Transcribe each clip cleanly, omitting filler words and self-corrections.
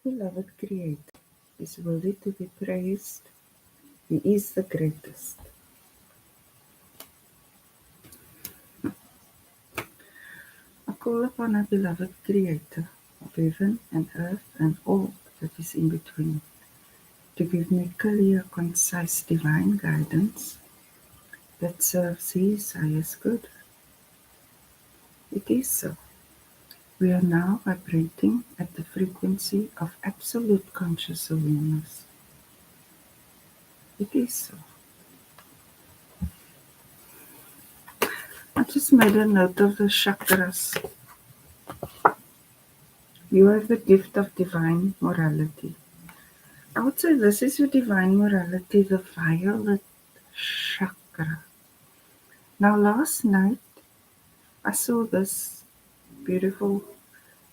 beloved Creator is worthy to be praised. He is the greatest. I call upon our beloved Creator of heaven and earth and all that is in between to give me clear, concise, divine guidance that serves His highest good. It is so. We are now vibrating at the frequency of absolute conscious awareness. It is so. I just made a note of the chakras. You have the gift of divine morality. I would say this is your divine morality, the violet chakra. Now, last night I saw this beautiful,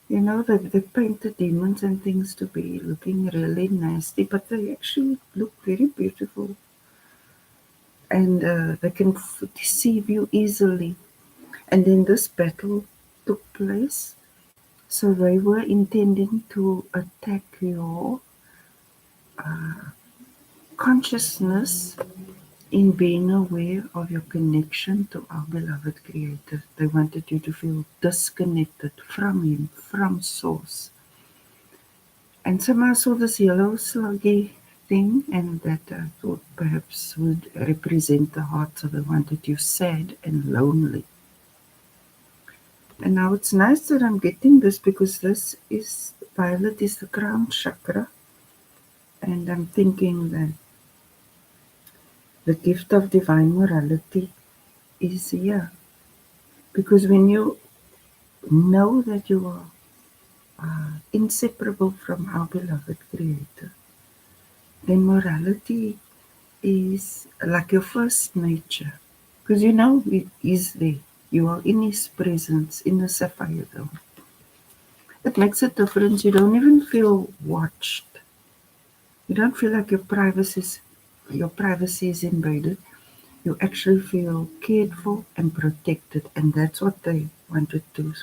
they paint the demons and things to be looking really nasty, but they actually look very beautiful. And they can deceive you easily. And then this battle took place. So they were intending to attack your consciousness in being aware of your connection to our beloved Creator. They wanted you to feel disconnected from Him, from Source. And somehow I saw this yellow sluggy thing, and that I thought perhaps would represent the heart, so they wanted you sad and lonely. And now it's nice that I'm getting this, because this is, violet is the crown chakra, and I'm thinking that the gift of divine morality is here. Because when you know that you are inseparable from our beloved Creator, then morality is like your first nature. Because you know He is there. You are in His presence, in the sapphire dome. It makes a difference. You don't even feel watched. You don't feel like your privacy is invaded. You actually feel cared for and protected, and that's what they wanted to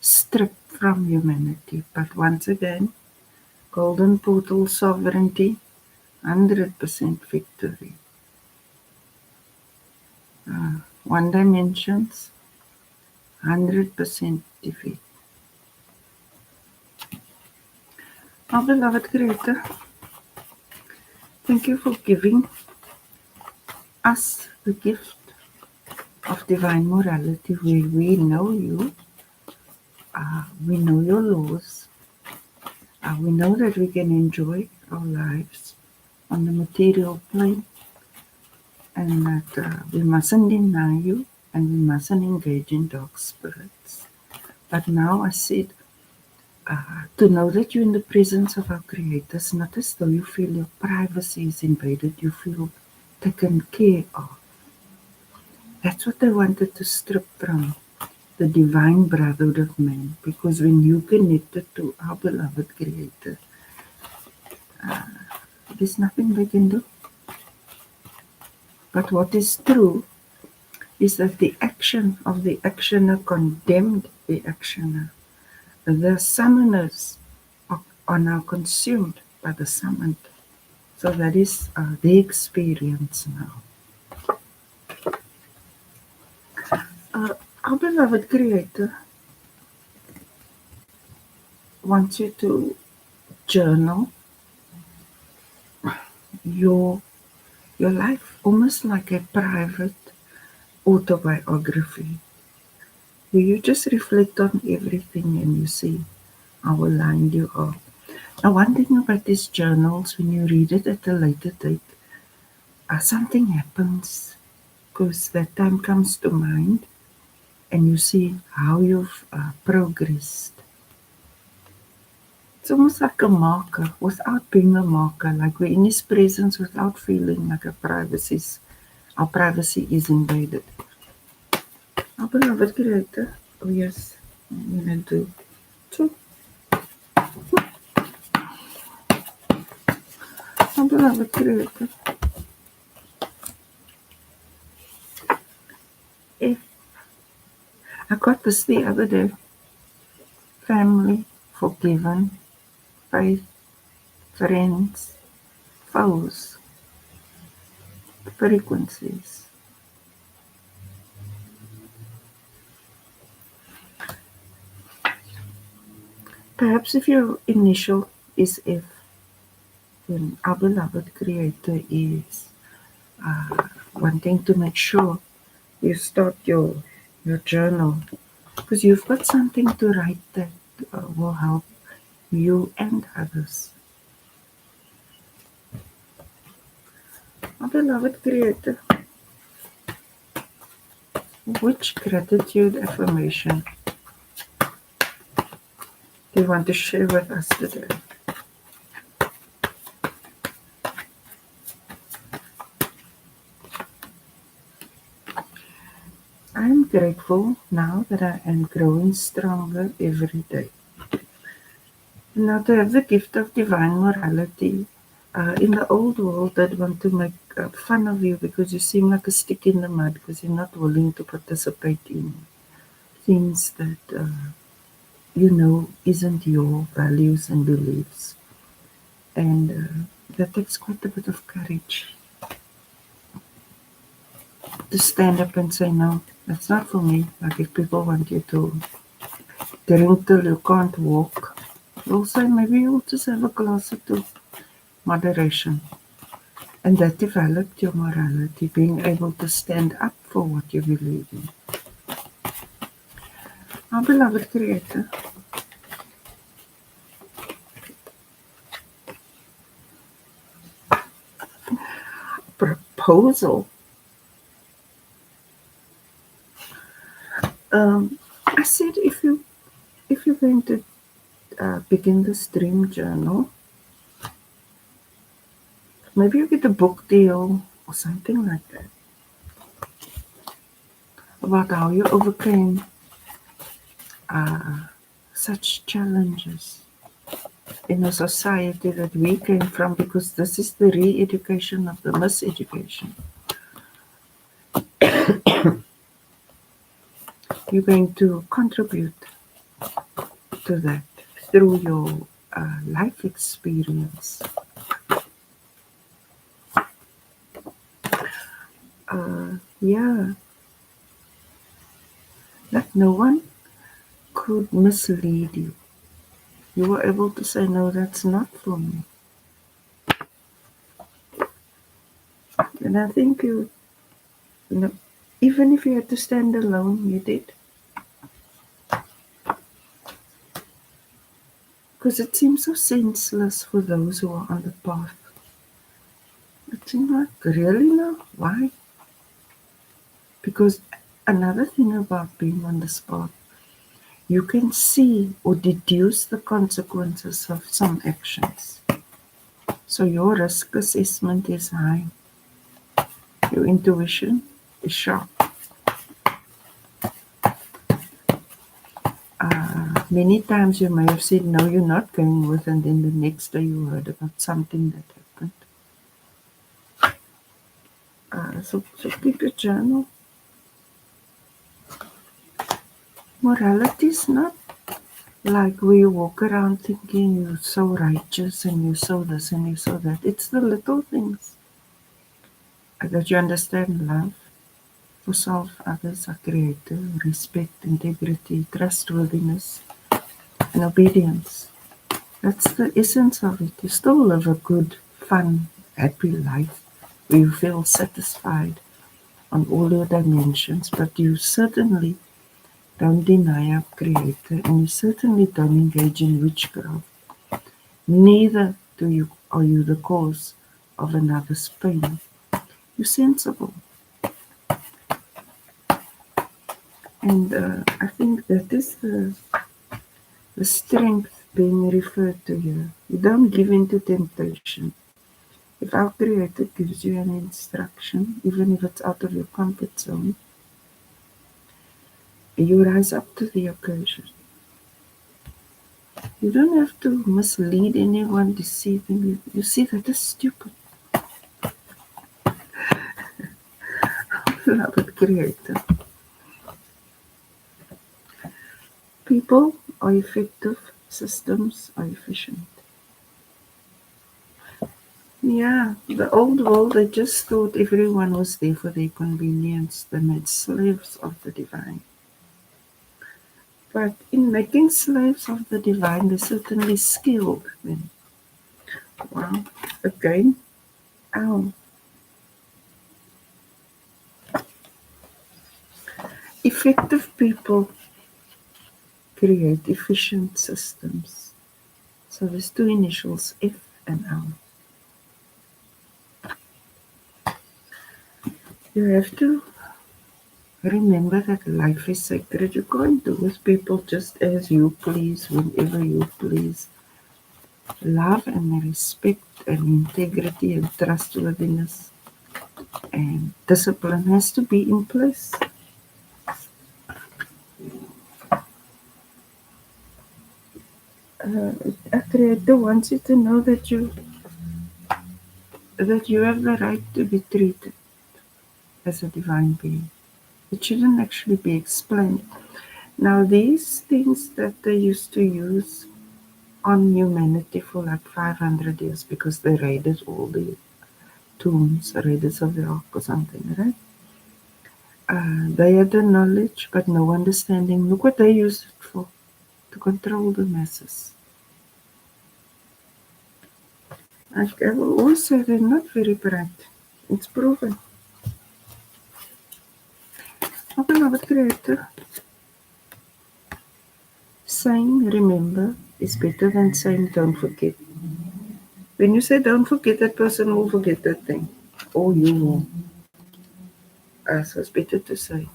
strip from humanity. But once again, golden portal sovereignty, 100% victory. One dimensions, 100% defeat. Our beloved Creator, thank you for giving us the gift of divine morality, where we know you, we know your laws, we know that we can enjoy our lives on the material plane, and that we mustn't deny you, and we mustn't engage in dark spirits. But now I said, to know that you're in the presence of our Creator is not as though you feel your privacy is invaded, you feel taken care of. That's what they wanted to strip from the divine brotherhood of man, because when you connected to our beloved Creator, there's nothing they can do. But what is true is that the action of the actioner condemned the actioner. The summoners are now consumed by the summoned. So that is the experience now. Our beloved Creator wants you to journal your life, almost like a private autobiography, where you just reflect on everything and you see how aligned you are. Now, one thing about these journals, when you read it at a later date, something happens, because that time comes to mind, and you see how you've progressed. It's almost like a marker without being a marker, like we're in His presence without feeling like our privacy is invaded. Our beloved Creator, oh yes, I'm going to do two. Our beloved Creator, if I got this the other day, family, forgiven, faith, friends, foes, frequencies. Perhaps if your initial is if, then our beloved Creator is wanting to make sure you start your journal, because you've got something to write that will help you and others. Our beloved Creator, which gratitude affirmation do you want to share with us today? I am grateful now that I am growing stronger every day. Now to have the gift of divine morality. In the old world, they'd want to make fun of you because you seem like a stick in the mud because you're not willing to participate in things that isn't your values and beliefs. And that takes quite a bit of courage to stand up and say, no, that's not for me. Like if people want you to drink till you can't walk, you'll say, maybe you'll just have a glass or two. Moderation. And that developed your morality, being able to stand up for what you believe in. Our beloved Creator, proposal. I said if you're going to begin this dream journal, maybe you get a book deal or something like that about how you overcame such challenges in a society that we came from, because this is the re-education of the miseducation. You're going to contribute to that through your life experience. That no one could mislead you. You were able to say, no, that's not for me. And I think you know, even if you had to stand alone, you did. Because it seems so senseless for those who are on the path. It seems like, really now? Why? Because another thing about being on this path, you can see or deduce the consequences of some actions. So your risk assessment is high. Your intuition is sharp. Many times you may have said, no, you're not going with, and then the next day you heard about something that happened. So keep your journal. Morality is not like where you walk around thinking you're so righteous and you're so this and you're so that. It's the little things that you understand: love for self, others, our Creator, respect, integrity, trustworthiness, and obedience. That's the essence of it. You still live a good, fun, happy life where you feel satisfied on all your dimensions, but you certainly don't deny our Creator, and you certainly don't engage in witchcraft. Neither are you the cause of another's pain. You're sensible. And I think that is the strength being referred to here. You don't give in to temptation. If our Creator gives you an instruction, even if it's out of your comfort zone, you rise up to the occasion. You don't have to mislead anyone, deceiving you. You see, that is stupid. Beloved Creator. People are effective systems are efficient. Yeah, the old world, they just thought everyone was there for their convenience. They made slaves of the divine. But in making slaves of the divine, they certainly skilled them. Wow. Again, ow. Effective people create efficient systems. So there's two initials, F and L. You have to remember that life is sacred. You can't do with people just as you please, whenever you please. Love and respect and integrity and trustworthiness and discipline has to be in place. A creator wants you to know that you have the right to be treated as a divine being. It shouldn't actually be explained. Now, these things that they used to use on humanity for like 500 years because they raided all the tombs, raiders of the ark or something, right? They had the knowledge but no understanding. Look what they used it for, to control the masses. I will always say they're not very bright. It's proven. Our beloved Creator, saying remember is better than saying don't forget. When you say don't forget, that person will forget that thing. Or you will. So it's better to say,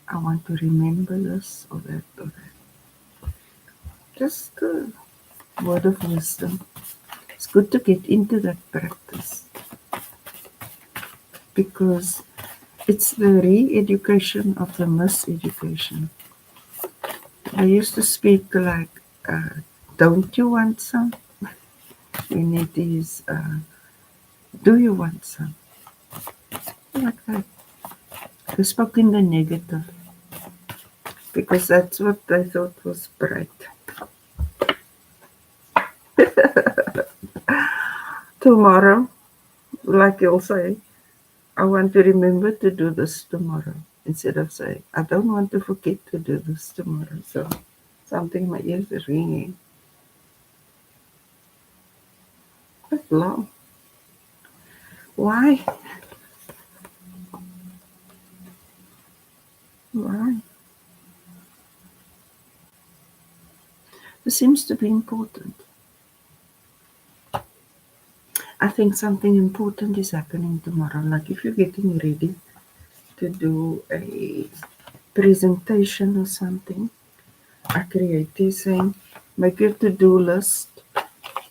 I want to remember this or that or that. Just a word of wisdom. It's good to get into that practice because it's the re-education of the miseducation. I used to speak like, don't you want some? When it is, do you want some? Like that. They spoke in the negative because that's what they thought was bright. Tomorrow, like you'll say, I want to remember to do this tomorrow. Instead of saying, I don't want to forget to do this tomorrow. So something in my ears is ringing. That's long. Why? Why? It seems to be important. I think something important is happening tomorrow. Like if you're getting ready to do a presentation or something, a creator is saying, make your to-do list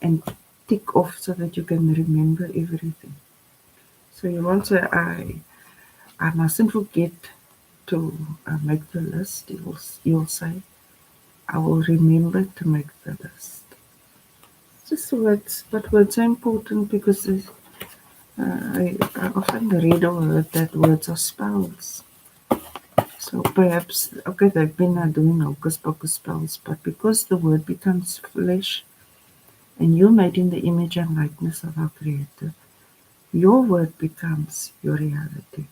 and tick off so that you can remember everything. So you won't say, I mustn't forget to make the list. You'll say, I will remember to make the list. Just words, but words are important because I often read or heard that words are spells. So perhaps, okay, they've been doing hocus pocus spells, but because the word becomes flesh and you're made in the image and likeness of our Creator, your word becomes your reality.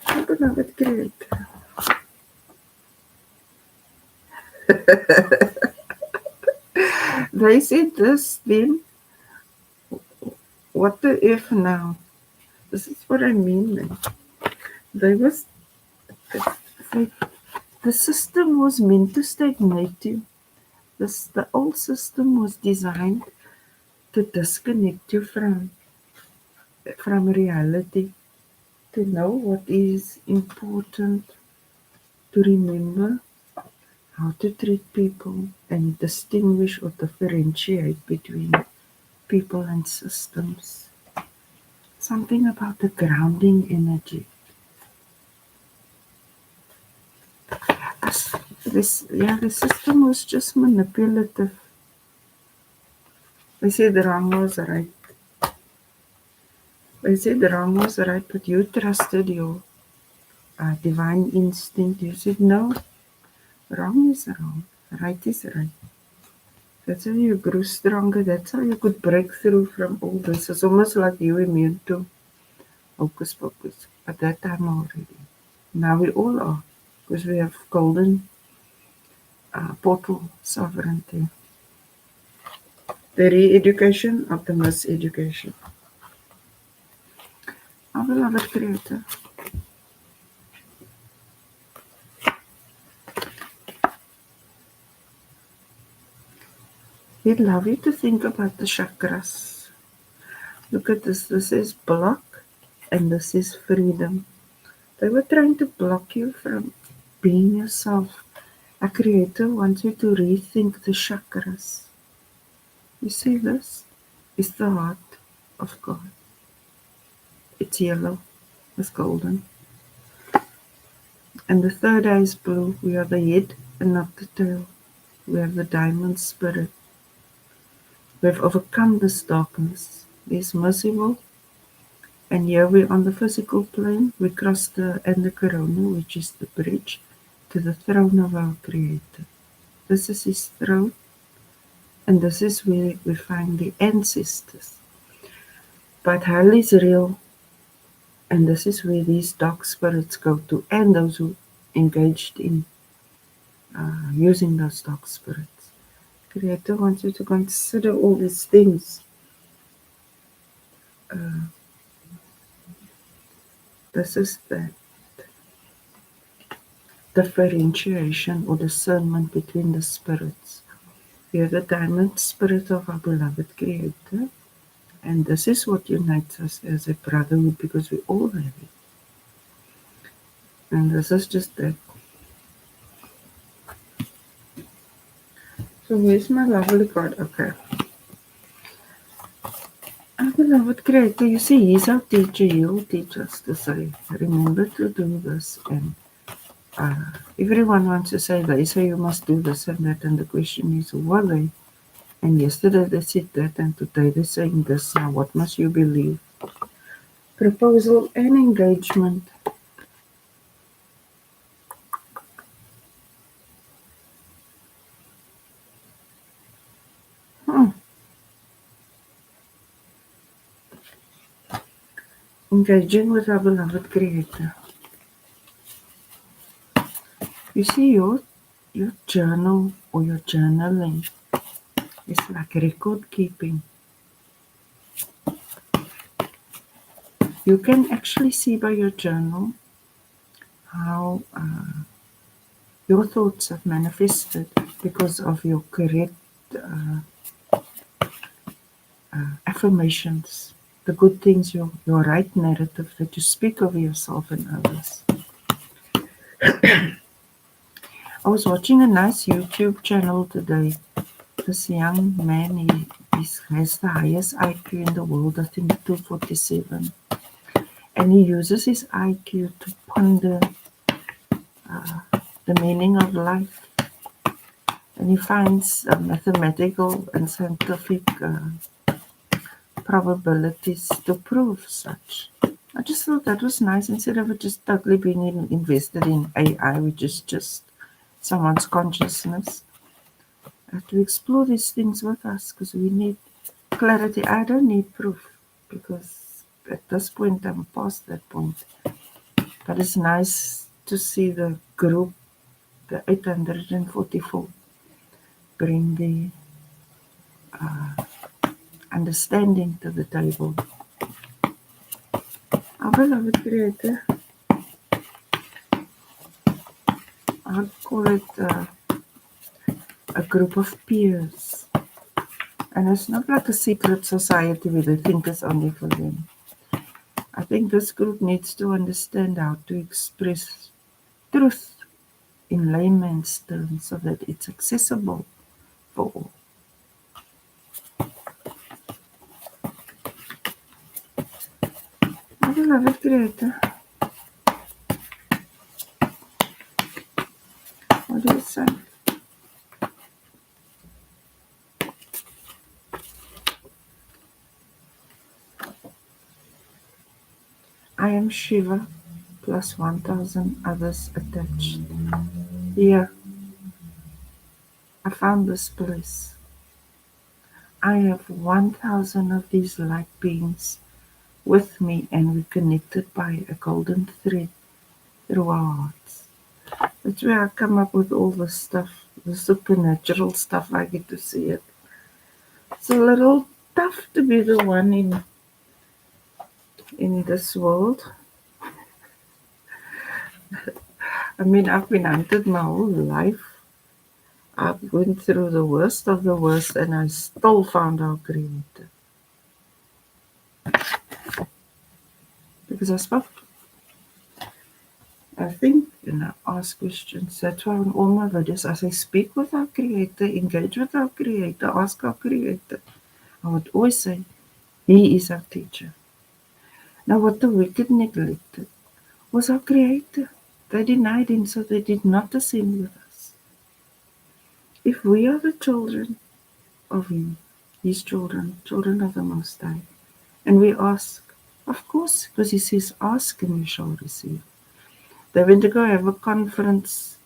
Our beloved Creator. They said this, then what the if now? This is what I mean, man. They was the system was meant to stagnate you. The old system was designed to disconnect you from reality, to know what is important, to remember how to treat people and distinguish or differentiate between people and systems. Something about the grounding energy. The system was just manipulative. They said the wrong was right. They said the wrong was right, but you trusted your divine instinct. You said, no, Wrong is wrong. Right is right. That's how you grow stronger. That's how you could break through from all this. It's almost like you immune to hocus pocus. At that time already. Now we all are. Because we have golden portal sovereignty. The re-education of the miseducation. Our beloved Creator, we'd love you to think about the chakras. Look at this. This is block and this is freedom. They were trying to block you from being yourself. A Creator wants you to rethink the chakras. You see this? It's the heart of God. It's yellow. It's golden. And the third eye is blue. We are the head and not the tail. We have the diamond spirit. We have overcome this darkness. It's merciful. And here we're on the physical plane. We cross the corona, which is the bridge, to the throne of our Creator. This is His throne. And this is where we find the ancestors. But hell is real. And this is where these dark spirits go to, and those who engaged in using those dark spirits. Creator wants you to consider all these things. This is the differentiation or discernment between the spirits. We have the diamond spirit of our beloved Creator, and this is what unites us as a brotherhood because we all have it. And this is just that. So where's my lovely card? Okay. Our beloved Creator, you see, He's our teacher. He will teach us to say, remember to do this. And everyone wants to say, they say you must do this and that. And the question is, will they? And yesterday they said that, and today they're saying this. Now, what must you believe? Proposal and engagement. Engaging with our beloved Creator. You see, your journal or your journaling is like record keeping. You can actually see by your journal how your thoughts have manifested because of your correct affirmations, the good things, your right narrative that you speak of yourself and others. I was watching a nice YouTube channel today. This young man, he has the highest IQ in the world, I think 247. And he uses his IQ to ponder the meaning of life. And he finds mathematical and scientific probabilities to prove such. I just thought that was nice instead of it just totally being invested in AI, which is just someone's consciousness. To explore these things with us because we need clarity. I don't need proof because at this point I'm past that point. But it's nice to see the group, the 844, bring the understanding to the table. Our beloved Creator, I'd call it a group of peers. And it's not like a secret society where they think it's only for them. I think this group needs to understand how to express truth in layman's terms so that it's accessible for all. My beloved Creator, what do you say? I am Shiva plus 1,000 others attached. Here, found this place. I have 1,000 of these light beings with me, and we're connected by a golden thread through our hearts. That's where I come up with all this stuff, the supernatural stuff. I get to see it. It's a little tough to be the one in this world. I mean, I've been hunted my whole life. I've went through the worst of the worst, and I still found our Creator. Because I think, ask questions. That's why in all my videos, as I speak with our Creator, engage with our Creator, ask our Creator, I would always say, He is our teacher. Now, what the wicked neglected was our Creator. They denied Him, so they did not ascend with us. If we are the children of Him, His children, children of the Most High, and we ask, of course, because He says, ask and you shall receive. They went to go have a conference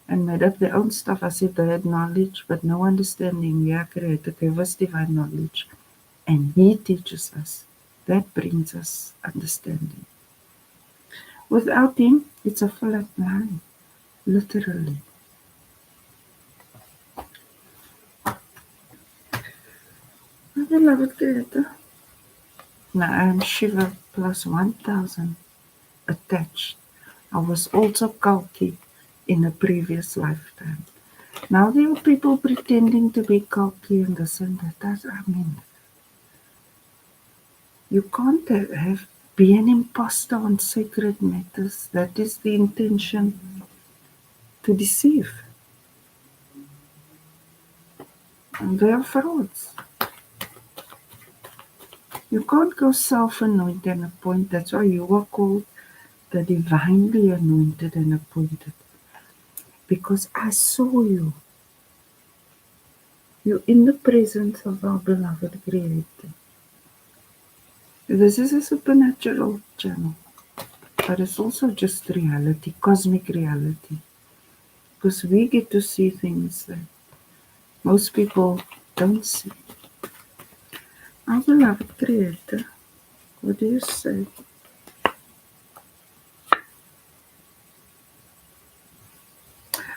and made up their own stuff as if they had knowledge, but no understanding. Our Creator gave us divine knowledge, and He teaches us. That brings us understanding. Without Him, it's a flat line, literally. My beloved Creator, now I am Shiva plus 1,000 attached. I was also Kalki in a previous lifetime. Now there are people pretending to be Kalki and this and that. You can't be an imposter on sacred matters. That is the intention, to deceive. And they are frauds. You can't go self-anoint and appoint. That's why you are called the divinely anointed and appointed. Because I saw you. You're in the presence of our beloved Creator. This is a supernatural channel, but it's also just reality, cosmic reality. Because we get to see things that most people don't see. Our beloved Creator, what do you say?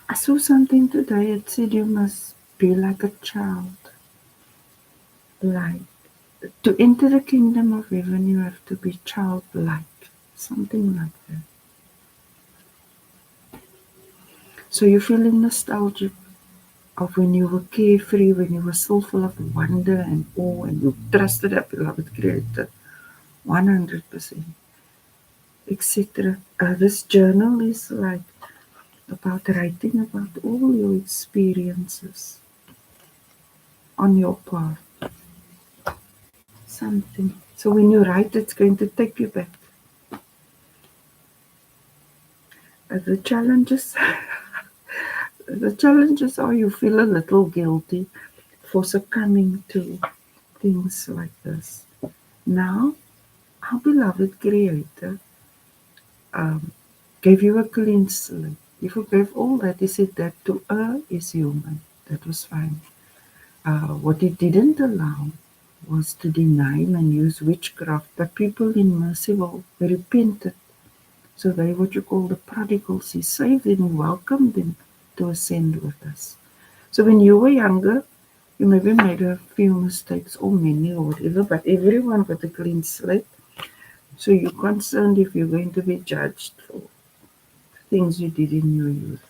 I saw something today. It said you must be like a child. Like, to enter the kingdom of heaven, you have to be childlike. Something like that. So you're feeling nostalgic of when you were carefree, when you were so full of wonder and awe, and you trusted our beloved Creator 100%, etc. This journal is like about writing about all your experiences on your path. Something. So when you write, it's going to take you back. The challenges are you feel a little guilty for succumbing to things like this. Now, our beloved Creator gave you a clean slate. He forgave all that. He said that to err is human. That was fine. What He didn't allow was to deny Him and use witchcraft. But people in mercy will repented. So they what you call the prodigals. He saved them, He welcomed them to ascend with us. So when you were younger, you maybe made a few mistakes, or many, or whatever, but everyone got a clean slate. So you're concerned if you're going to be judged for things you did in your youth.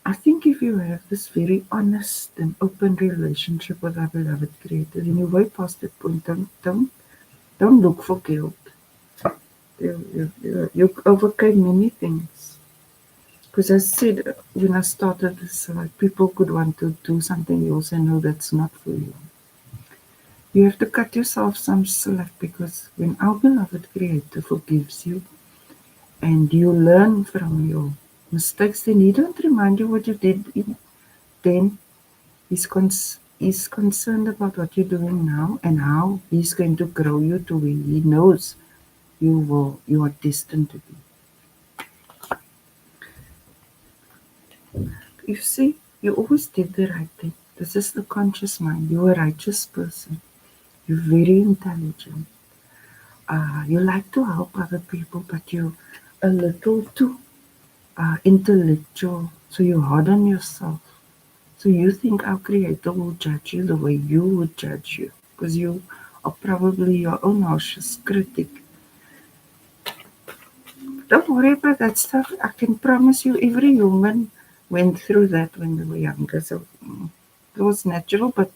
I think if you have this very honest and open relationship with our beloved Creator, then you're way past that point. Don't look for guilt. You overcame many things. Because I said when I started this, like people could want to do something else and know that's not for you. You have to cut yourself some slack, because when our beloved Creator forgives you and you learn from your mistakes, then He don't remind you what you did then. He's concerned about what you're doing now and how He's going to grow you to where He knows you are destined to be. You see, you always did the right thing. This is the conscious mind. You're a righteous person. You're very intelligent. You like to help other people, but you're a little too intellectual. So you harden yourself. So you think our Creator will judge you the way you would judge you, because you are probably your own harshest critic. Don't worry about that stuff. I can promise you, every human went through that when they were younger. So it was natural, but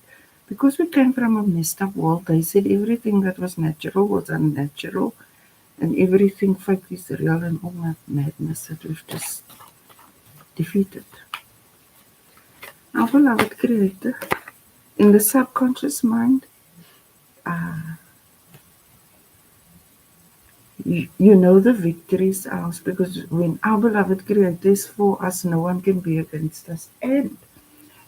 because we came from a messed up world, they said everything that was natural was unnatural, and everything fake is real, and all that madness that we've just defeated. Our beloved Creator, in the subconscious mind, you know the victory is ours, because when our beloved Creator is for us, no one can be against us. And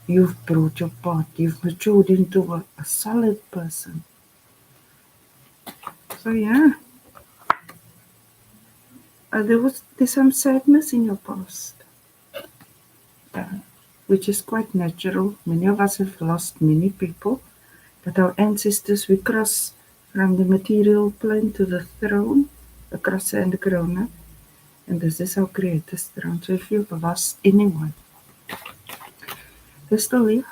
you've brought your part, you've matured into a solid person. So yeah, there's some sadness in your past, which is quite natural. Many of us have lost many people, but our ancestors, we cross from the material plane to the throne, across and corona, and this is our Creator's throne. So if you've lost anyone, they're still here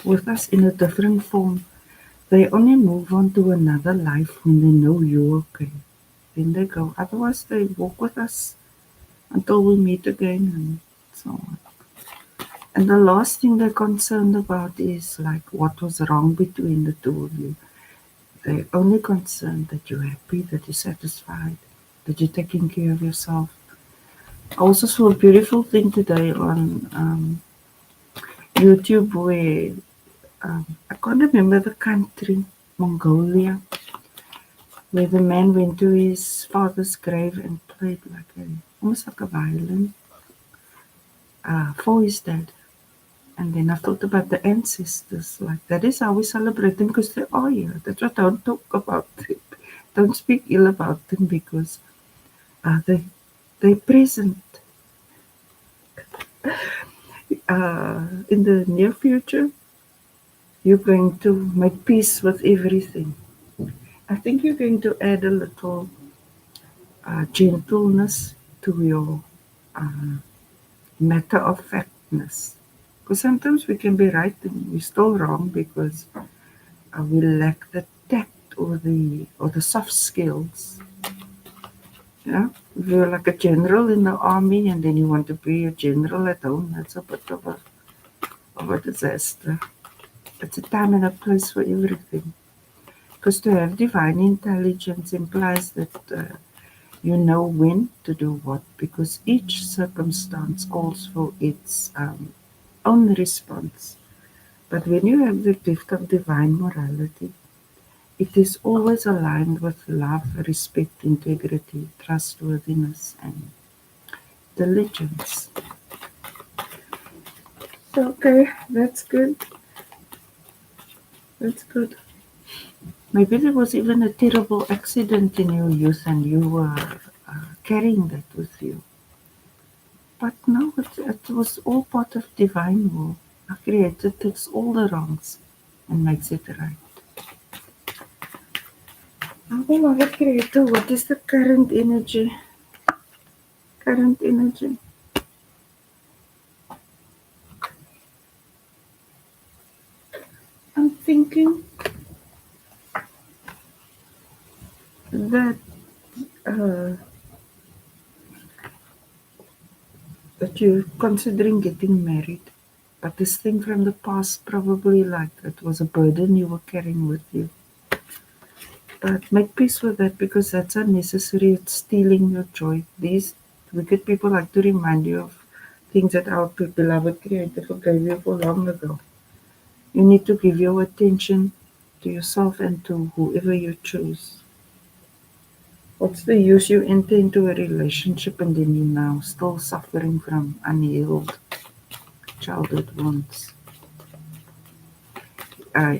with us in a different form. They only move on to another life when they know you're okay. Then they go. Otherwise, they walk with us until we meet again and so on. And the last thing they're concerned about is like what was wrong between the two of you. They're only concerned that you're happy, that you're satisfied, that you're taking care of yourself. I also saw a beautiful thing today on YouTube where I can't remember the country, Mongolia, where the man went to his father's grave and played almost like a violin for his dad. And then I thought about the ancestors. Like that is how we celebrate them, because they are here. That's what I don't talk about them. Don't speak ill about them, because they're present. In the near future, you're going to make peace with everything. I think you're going to add a little gentleness to your matter of factness. Because sometimes we can be right and we're still wrong, because we lack the tact or the soft skills. Yeah, if you're like a general in the army and then you want to be a general at home, that's a bit of a disaster. It's a time and a place for everything. Because to have divine intelligence implies that you know when to do what, because each circumstance calls for its own response. But when you have the gift of divine morality, it is always aligned with love, respect, integrity, trustworthiness, and diligence. Okay, that's good. That's good. Maybe there was even a terrible accident in your youth and you were carrying that with you. But no, it was all part of divine will. Our Creator takes all the wrongs and makes it right. Our beloved Creator, what is the current energy? Current energy. I'm thinking that uh, that you're considering getting married, but this thing from the past probably like it was a burden you were carrying with you. But make peace with that, because that's unnecessary. It's stealing your joy. These wicked people like to remind you of things that our beloved Creator forgave you for long ago. You need to give your attention to yourself and to whoever you choose. What's the use you enter into a relationship and then you're now still suffering from unhealed childhood wounds?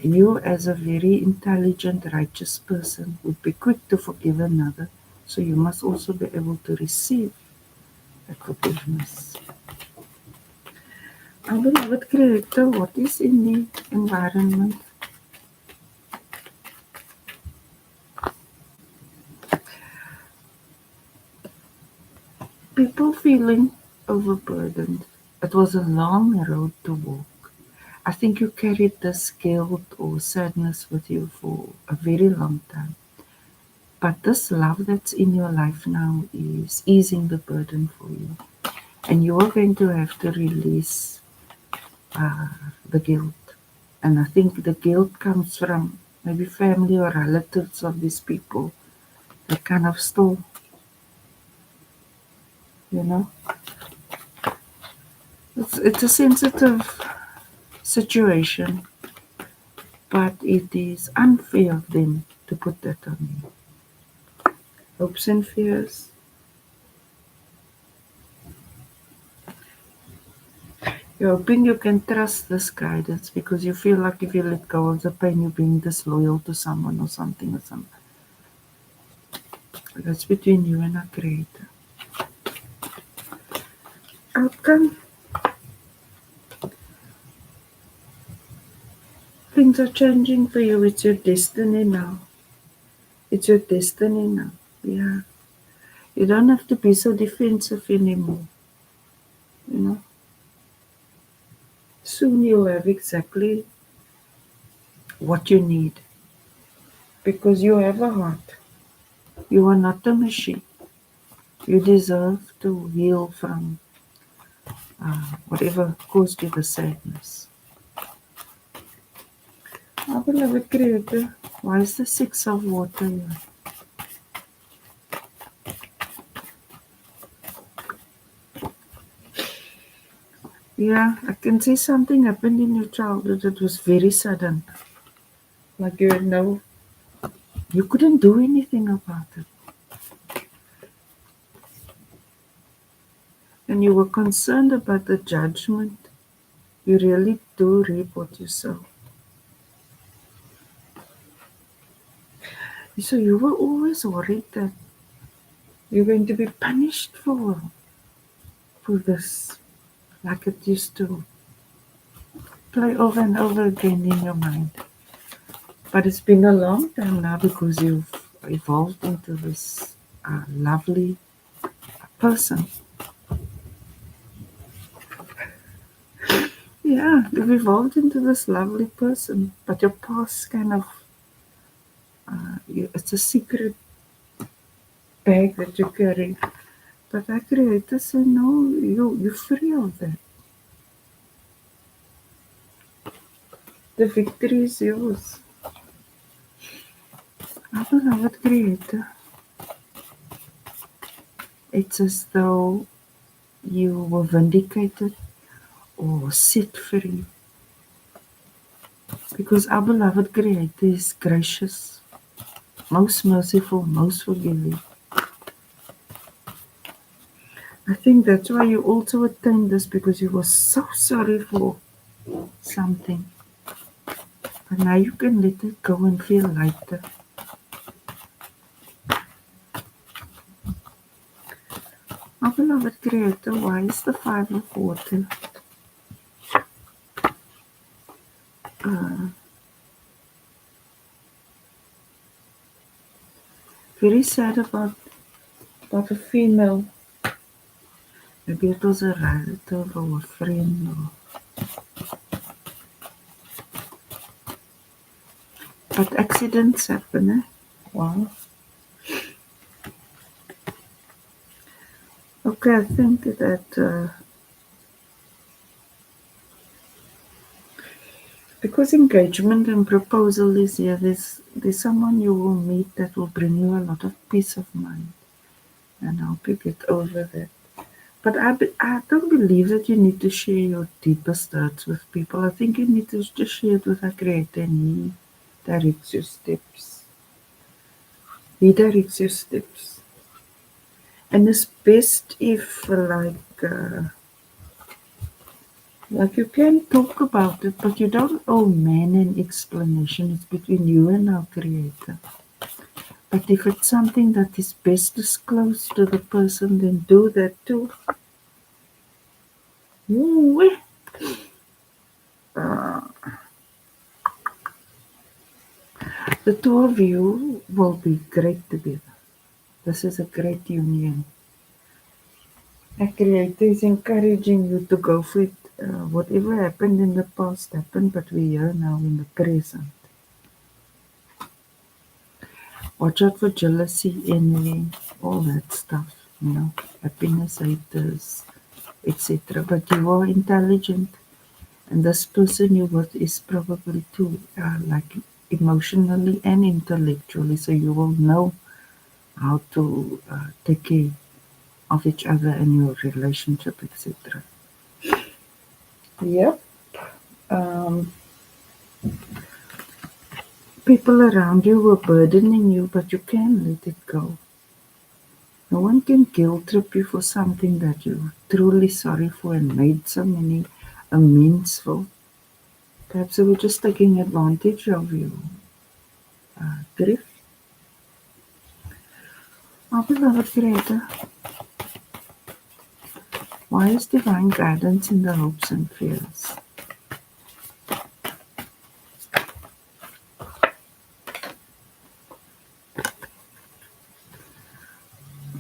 You, as a very intelligent, righteous person, would be quick to forgive another, so you must also be able to receive that forgiveness. Our beloved Creator, what is in the environment? People feeling overburdened. It was a long road to walk. I think you carried this guilt or sadness with you for a very long time. But this love that's in your life now is easing the burden for you. And you are going to have to release uh, the guilt. And I think the guilt comes from maybe family or relatives of these people that kind of stole, you know. It's a sensitive situation, but it is unfair of them to put that on you. Hopes and fears. You're hoping you can trust this guidance because you feel like if you let go of the pain, you're being disloyal to someone or something or something. That's between you and our Creator. Outcome. Things are changing for you. It's your destiny now. It's your destiny now. Yeah. You don't have to be so defensive anymore. You know. Soon you'll have exactly what you need because you have a heart. You are not a machine. You deserve to heal from whatever caused you the sadness. Our beloved Creator, why is the Six of Water here? Yeah, I can see something happened in your childhood that was very sudden. Like you couldn't do anything about it. And you were concerned about the judgment. You really do reap what you sow. So you were always worried that you're going to be punished for this, like it used to play over and over again in your mind. But it's been a long time now because you've evolved into this lovely person. Yeah, you've evolved into this lovely person, but your past kind of, it's a secret bag that you carry. But our Creator said, no, you're free of that. The victory is yours. Our beloved Creator, it's as though you were vindicated or set free. Because our beloved Creator is gracious, most merciful, most forgiving. I think that's why you also attained this because you were so sorry for something. But now you can let it go and feel lighter. Our beloved Creator, why is the Five of Water? Very sad about a female. Maybe it was a relative or a friend. But accidents happen, eh? Wow. Okay, I think that because engagement and proposal is here, there's someone you will meet that will bring you a lot of peace of mind and help you get over that. But I don't believe that you need to share your deepest hurts with people. I think you need to just share it with our Creator and He directs your steps. He directs your steps. And it's best if like you can talk about it, but you don't owe man an explanation. It's between you and our Creator. But if it's something that is best disclosed to the person, then do that too. Ooh, The two of you will be great together. This is a great union. A creator is encouraging you to go for it. Whatever happened in the past happened, but we're here now in the present. Watch out for jealousy, envy, all that stuff, happiness, haters, etc. But you are intelligent, and this person you're with is probably too, like emotionally and intellectually, so you will know how to take care of each other and your relationship, etc. Yep. Um, People around you were burdening you, but you can let it go. No one can guilt trip you for something that you're truly sorry for and made so many amends for. Perhaps they were just taking advantage of you. Grief. Our beloved Creator, why is divine guidance in the hopes and fears?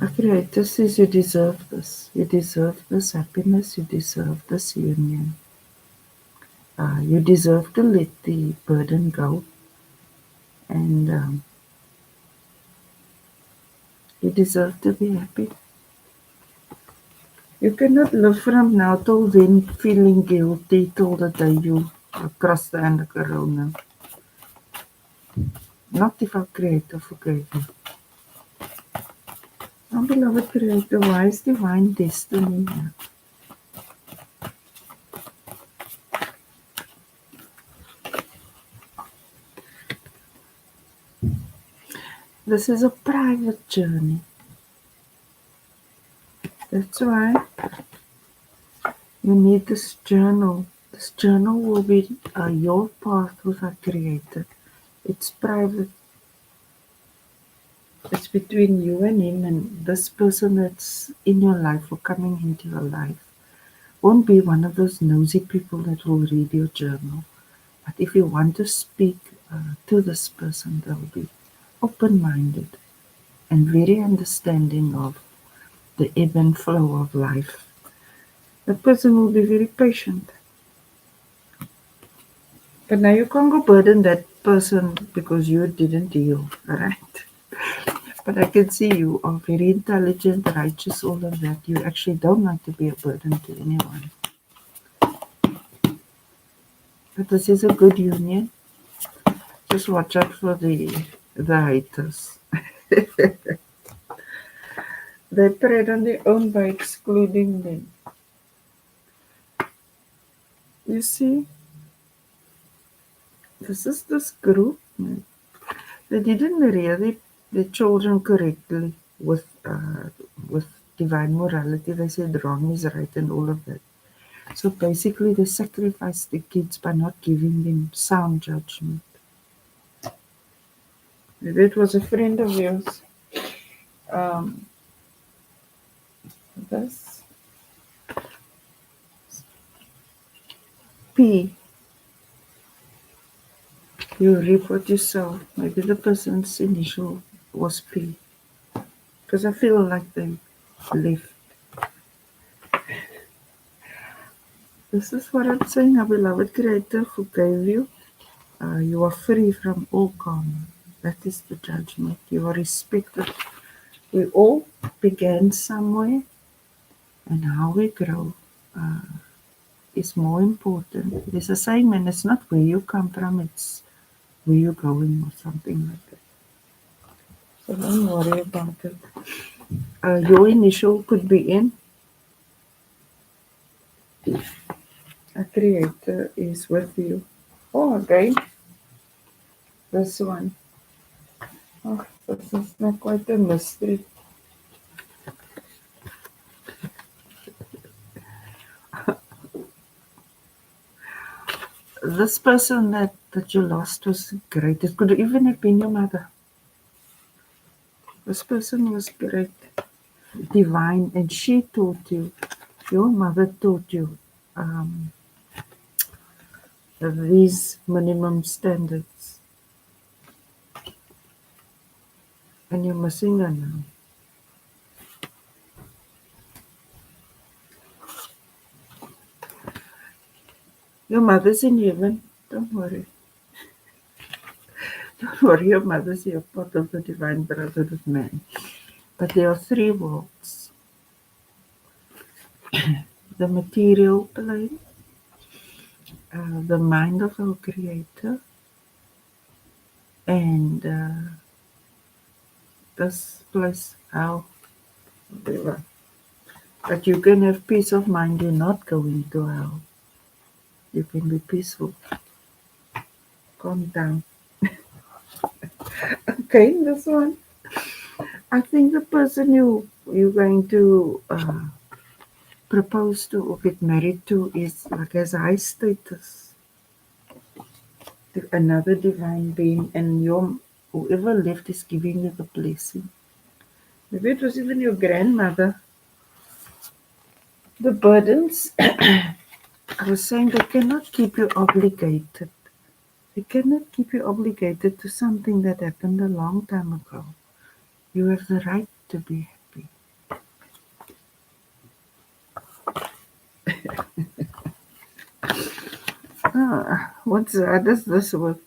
Our Creator says you deserve this. You deserve this happiness. You deserve this union. You deserve to let the burden go. And you deserve to be happy. You cannot live from now till then feeling guilty till the day you cross the end of corona. Not if our Creator forgave you. Our beloved Creator, why is divine destiny here? This is a private journey. That's why you need this journal. This journal will be your path with our Creator. It's private. It's between you and Him, and this person that's in your life or coming into your life won't be one of those nosy people that will read your journal. But if you want to speak to this person, they'll be open-minded and very understanding of the ebb and flow of life. The person will be very patient. But now you can't go burden that person because you didn't heal, right? But I can see you are very intelligent, righteous, all of that. You actually don't want to be a burden to anyone. But this is a good union. Just watch out for the haters. They prey on their own by excluding them. You see, this is this group. They didn't rear the children correctly with divine morality. They said wrong is right and all of that. So basically, they sacrificed the kids by not giving them sound judgment. Maybe it was a friend of yours. This P. You reap what you sow. Maybe the person's initial was P. Because I feel like they left. This is what I'm saying. Our beloved Creator forgave you. You are free from all karma. That is the judgment. You are respected. We all began somewhere, and how we grow is more important. There's a saying, and it's not where you come from, it's where you're going or something like that. So don't worry about it. Your initial could be in. A Creator is with you. Oh, again. This one. Oh, this is not quite a mystery. This person that you lost was great. It could even have been your mother. This person was great, divine, and she taught you, your mother taught you these minimum standards, and you're missing them now. Your mother's in heaven. Don't worry. Don't worry, your mother's here, part of the divine brotherhood of man. But there are three worlds: the material plane, the mind of our Creator, and this place, hell, whatever. But you can have peace of mind. You're not going to hell. You can be peaceful. Calm down. Okay, this one. I think the person you're going to propose to or get married to is like has high status, another divine being, and your whoever left is giving you the blessing. Maybe it was even your grandmother. The burdens, I was saying, they cannot keep you obligated. They cannot keep you obligated to something that happened a long time ago. You have the right to be happy. How does this work?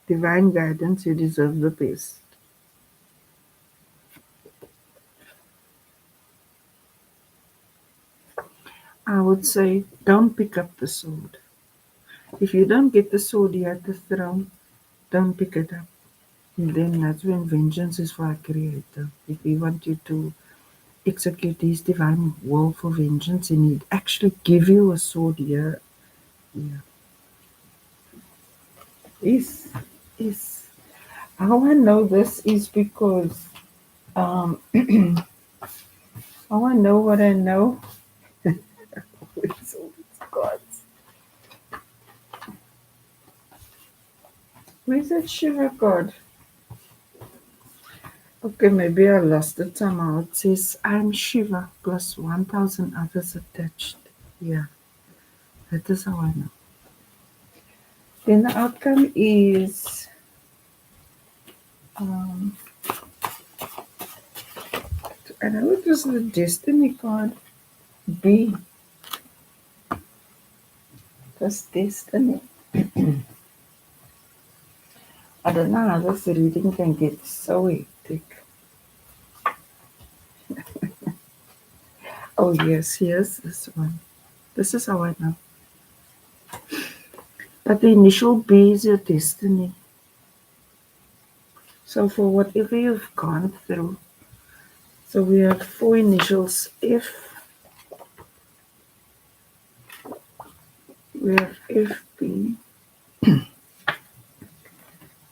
Divine guidance, you deserve the best. I would say, don't pick up the sword. If you don't get the sword here at the throne, don't pick it up. And then that's when vengeance is for our Creator. If we want you to execute His divine will for vengeance, and He'd actually give you a sword here. Yeah. Is how I know this is because um, how I know what I know. It's all gods. Where's that Shiva god? Okay, maybe I lost it somehow. It says I'm Shiva plus 1,000 others attached. Yeah, that is how I know. Then the outcome is um, I know it was the destiny card B. Because destiny. I don't know how this reading can get so hectic. Oh yes, here's this one. This is how I know. But the initial B is your destiny. So for whatever you've gone through, so we have four initials F. We have F, B,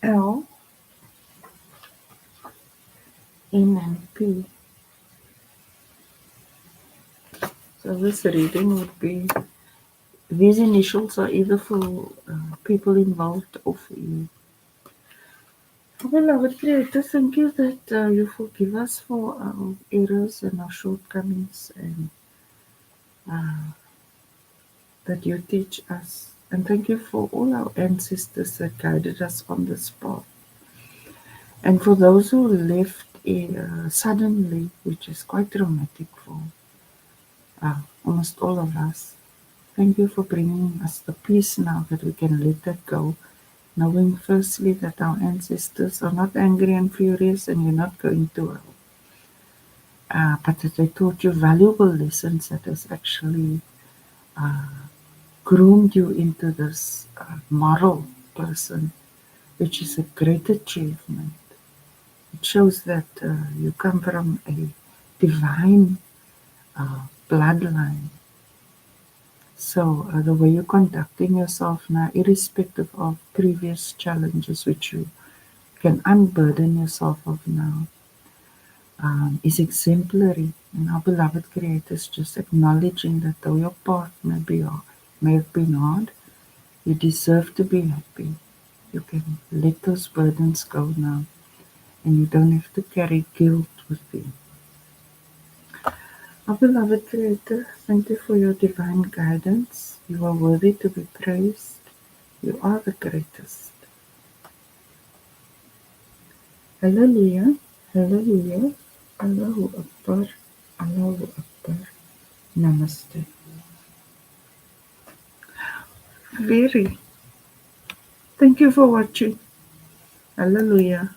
L, N, and P. So this reading would be, these initials are either for people involved or for you. Beloved Creator, thank you that you forgive us for our errors and our shortcomings, and that you teach us. And thank you for all our ancestors that guided us on this path. And for those who left suddenly, which is quite traumatic for almost all of us, thank you for bringing us the peace now that we can let that go, knowing firstly that our ancestors are not angry and furious and you're not going to hell, but that they taught you valuable lessons that has actually groomed you into this moral person, which is a great achievement. It shows that you come from a divine bloodline. So the way you're conducting yourself now, irrespective of previous challenges which you can unburden yourself of now, is exemplary. And our beloved Creator is just acknowledging that though your path may have been hard, you deserve to be happy. You can let those burdens go now, and you don't have to carry guilt with you. Our beloved Creator, thank you for your divine guidance. You are worthy to be praised. You are the greatest. Hallelujah, Hallelujah, Allahu Akbar, Allahu Akbar, Namaste. Very. Thank you for watching. Hallelujah.